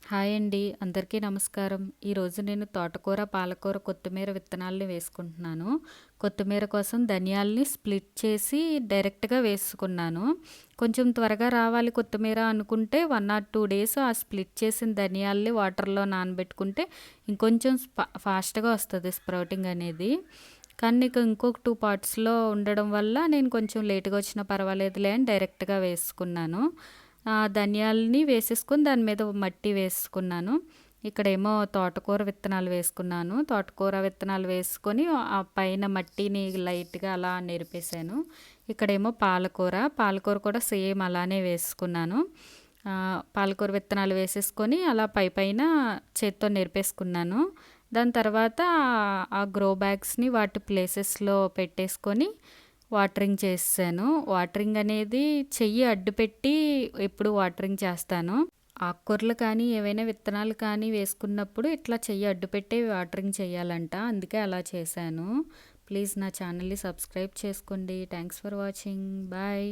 Hi అండి. అందరికీ నమస్కారం. ఈరోజు నేను తోటకూర, పాలకూర, కొత్తిమీర విత్తనాలని వేసుకుంటున్నాను. కొత్తిమీర కోసం ధనియాల్ని స్ప్లిట్ చేసి డైరెక్ట్‌గా వేసుకున్నాను. కొంచెం త్వరగా రావాలి కొత్తిమీర అనుకుంటే 1 ఆర్ 2 డేస్ ఆ స్ప్లిట్ చేసిన ధనియాల్ని వాటర్‌లో నానబెట్టుకుంటే ఇంకొంచెం ఫాస్ట్‌గా వస్తది స్ప్రౌటింగ్ అనేది. కానీ నీకు ఇంకొక 2 పార్ట్స్‌లో ఉండడం వల్ల నేను కొంచెం లేట్‌గా వచ్చినా పర్వాలేదులే అని డైరెక్ట్‌గా వేసుకున్నాను. ధనియాలని వేసేసుకొని దాని మీద మట్టి వేసుకున్నాను. ఇక్కడేమో తోటకూర విత్తనాలు వేసుకున్నాను. తోటకూర విత్తనాలు వేసుకొని ఆ పైన మట్టిని లైట్‌గా అలా నెరిపేసాను. ఇక్కడేమో పాలకూర. పాలకూర కూడా సేమ్ అలానే వేసుకున్నాను. పాలకూర విత్తనాలు వేసేసుకొని అలా పైన చేత్తో నెరిపేసుకున్నాను. దాని తర్వాత ఆ గ్రో బ్యాగ్స్‌ని వాటి ప్లేసెస్‌లో పెట్టేసుకొని వాటరింగ్ చేసేసాను. వాటరింగ్ అనేది చెయ్యి అడ్డుపెట్టి ఎప్పుడు వాటరింగ్ చేస్తాను. ఆకుకూరలు కానీ, ఏవైనా విత్తనాలు కానీ వేసుకున్నప్పుడు ఇట్లా చెయ్యి అడ్డుపెట్టే వాటరింగ్ చేయాలంట. అందుకే అలా చేశాను. ప్లీజ్ నా ఛానల్‌ని సబ్స్క్రైబ్ చేసుకోండి. Thanks for watching. బాయ్.